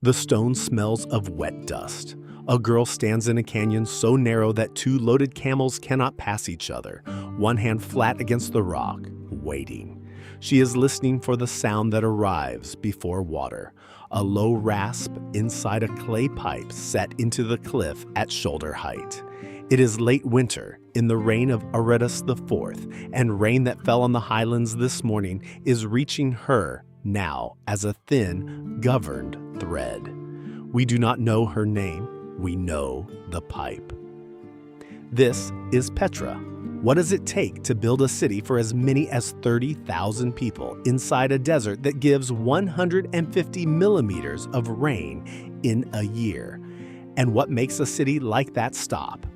The stone smells of wet dust. A girl stands in a canyon so narrow that two loaded camels cannot pass each other, one hand flat against the rock, waiting. She is listening for the sound that arrives before water, a low rasp inside a clay pipe set into the cliff at shoulder height. It is late winter, in the reign of Aretas IV, and rain that fell on the highlands this morning is reaching her now as a thin, governed thread. We do not know her name, we know the pipe. This is Petra. What does it take to build a city for as many as 30,000 people inside a desert that gives 150 millimeters of rain in a year? And what makes a city like that stop?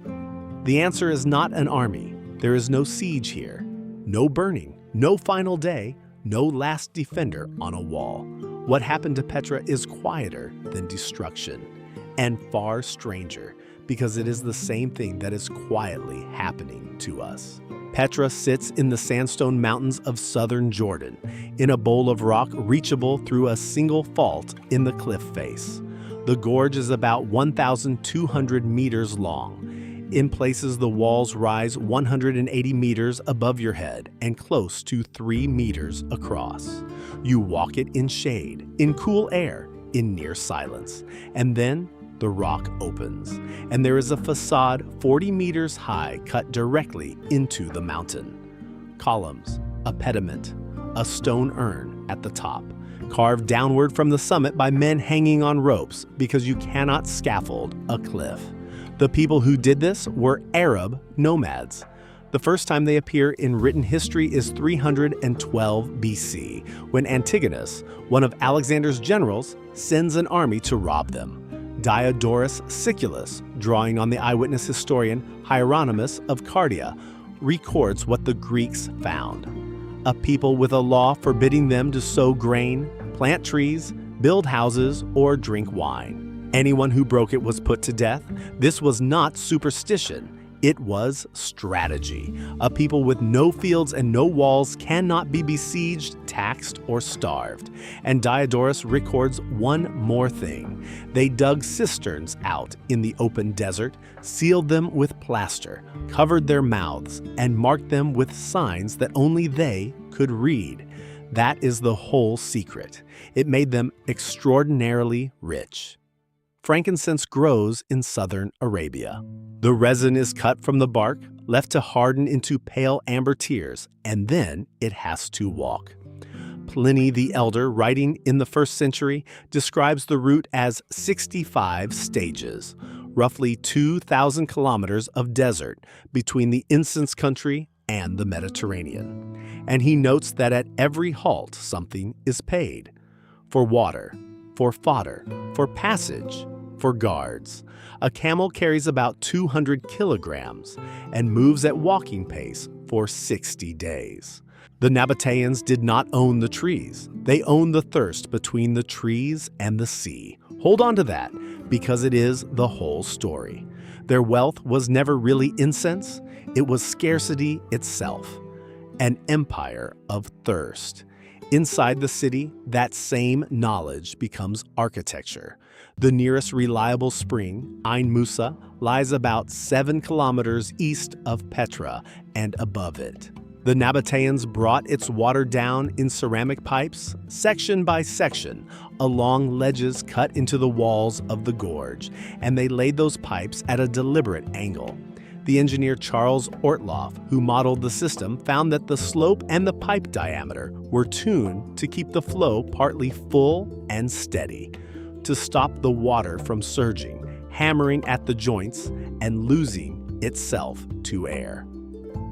The answer is not an army. There is no siege here, no burning, no final day, no last defender on a wall. What happened to Petra is quieter than destruction, and far stranger, because it is the same thing that is quietly happening to us. Petra sits in the sandstone mountains of southern Jordan, in a bowl of rock reachable through a single fault in the cliff face. The gorge is about 1,200 meters long. In places, the walls rise 180 meters above your head and close to 3 meters across. You walk it in shade, in cool air, in near silence, and then the rock opens, and there is a facade 40 meters high cut directly into the mountain. Columns, a pediment, a stone urn at the top, carved downward from the summit by men hanging on ropes because you cannot scaffold a cliff. The people who did this were Arab nomads. The first time they appear in written history is 312 BC, when Antigonus, one of Alexander's generals, sends an army to rob them. Diodorus Siculus, drawing on the eyewitness historian Hieronymus of Cardia, records what the Greeks found: a people with a law forbidding them to sow grain, plant trees, build houses, or drink wine. Anyone who broke it was put to death. This was not superstition. It was strategy. A people with no fields and no walls cannot be besieged, taxed, or starved. And Diodorus records one more thing. They dug cisterns out in the open desert, sealed them with plaster, covered their mouths, and marked them with signs that only they could read. That is the whole secret. It made them extraordinarily rich. Frankincense grows in southern Arabia. The resin is cut from the bark, left to harden into pale amber tears, and then it has to walk. Pliny the Elder, writing in the 1st century, describes the route as 65 stages, roughly 2,000 kilometers of desert between the incense country and the Mediterranean. And he notes that at every halt something is paid: for water, for fodder, for passage, for guards. A camel carries about 200 kilograms and moves at walking pace for 60 days. The Nabataeans did not own the trees. They owned the thirst between the trees and the sea. Hold on to that, because it is the whole story. Their wealth was never really incense. It was scarcity itself, an empire of thirst. Inside the city, that same knowledge becomes architecture. The nearest reliable spring, Ain Musa, lies about 7 kilometers east of Petra and above it. The Nabataeans brought its water down in ceramic pipes, section by section, along ledges cut into the walls of the gorge, and they laid those pipes at a deliberate angle. The engineer Charles Ortloff, who modeled the system, found that the slope and the pipe diameter were tuned to keep the flow partly full and steady, to stop the water from surging, hammering at the joints, and losing itself to air.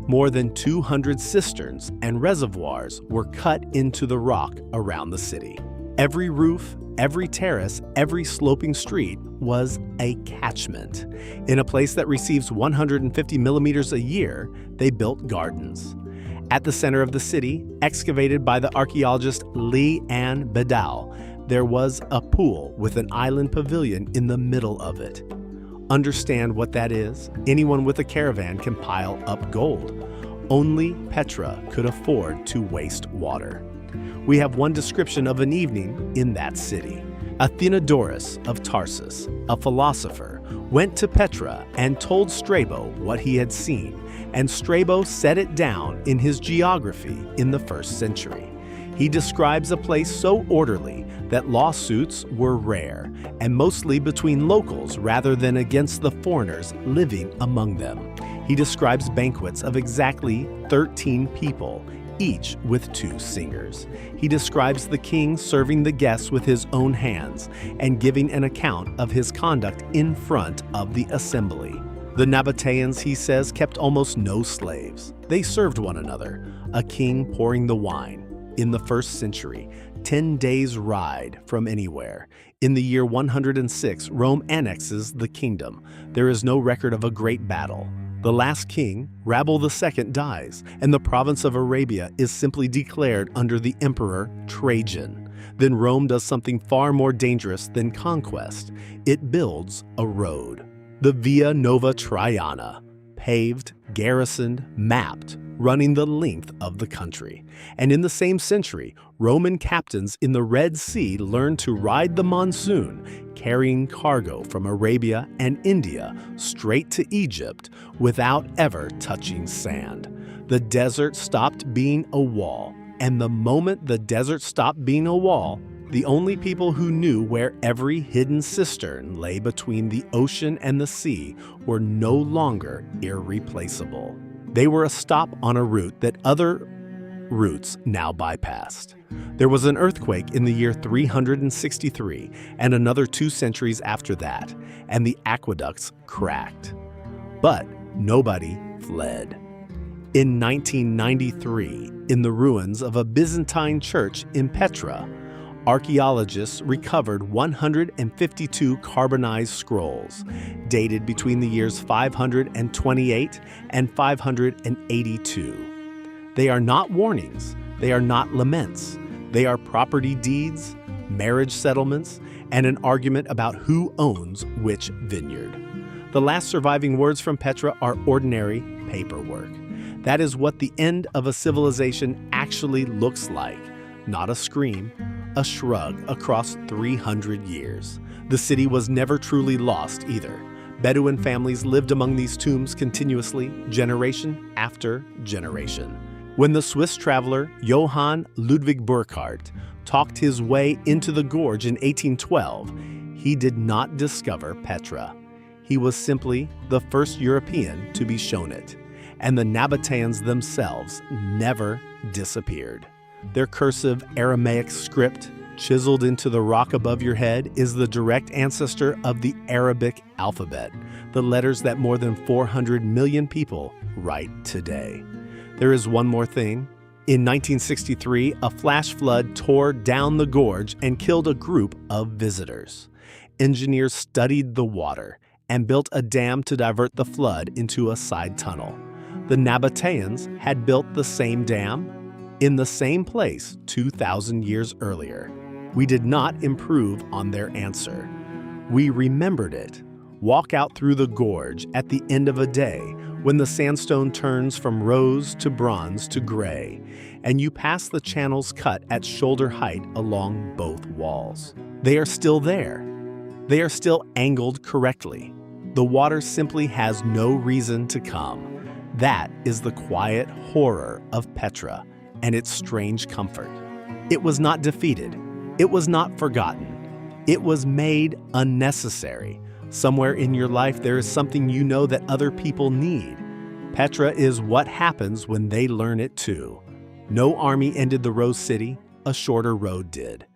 More than 200 cisterns and reservoirs were cut into the rock around the city. Every roof, every terrace, every sloping street was a catchment. In a place that receives 150 millimeters a year, they built gardens. At the center of the city, excavated by the archaeologist Lee Ann Bedal, there was a pool with an island pavilion in the middle of it. Understand what that is? Anyone with a caravan can pile up gold. Only Petra could afford to waste water. We have one description of an evening in that city. Athenodorus of Tarsus, a philosopher, went to Petra and told Strabo what he had seen, and Strabo set it down in his geography in the 1st century. He describes a place so orderly that lawsuits were rare, and mostly between locals rather than against the foreigners living among them. He describes banquets of exactly 13 people, each with 2 singers. He describes the king serving the guests with his own hands and giving an account of his conduct in front of the assembly. The Nabataeans, he says, kept almost no slaves. They served one another, a king pouring the wine. In the 1st century, 10 days' ride from anywhere. In the year 106, Rome annexes the kingdom. There is no record of a great battle. The last king, Rabble II, dies, and the province of Arabia is simply declared under the emperor Trajan. Then Rome does something far more dangerous than conquest. It builds a road. The Via Nova Traiana, paved, garrisoned, mapped, running the length of the country. And in the same century, Roman captains in the Red Sea learned to ride the monsoon, carrying cargo from Arabia and India straight to Egypt without ever touching sand. The desert stopped being a wall, and the moment the desert stopped being a wall, the only people who knew where every hidden cistern lay between the ocean and the sea were no longer irreplaceable. They were a stop on a route that other routes now bypassed. There was an earthquake in the year 363 and another 2 centuries after that, and the aqueducts cracked. But nobody fled. In 1993, in the ruins of a Byzantine church in Petra, archaeologists recovered 152 carbonized scrolls, dated between the years 528 and 582. They are not warnings, they are not laments, they are property deeds, marriage settlements, and an argument about who owns which vineyard. The last surviving words from Petra are ordinary paperwork. That is what the end of a civilization actually looks like, not a scream, a shrug across 300 years. The city was never truly lost either. Bedouin families lived among these tombs continuously, generation after generation. When the Swiss traveler Johann Ludwig Burckhardt talked his way into the gorge in 1812, he did not discover Petra. He was simply the first European to be shown it, and the Nabataeans themselves never disappeared. Their cursive Aramaic script, chiseled into the rock above your head, is the direct ancestor of the Arabic alphabet, the letters that more than 400 million people write today. There is one more thing. In 1963, a flash flood tore down the gorge and killed a group of visitors. Engineers studied the water and built a dam to divert the flood into a side tunnel. The Nabataeans had built the same dam in the same place 2,000 years earlier. We did not improve on their answer. We remembered it. Walk out through the gorge at the end of a day when the sandstone turns from rose to bronze to gray, and you pass the channels cut at shoulder height along both walls. They are still there. They are still angled correctly. The water simply has no reason to come. That is the quiet horror of Petra and its strange comfort. It was not defeated. It was not forgotten. It was made unnecessary. Somewhere in your life there is something you know that other people need. Petra is what happens when they learn it too. No army ended the Rose City, a shorter road did.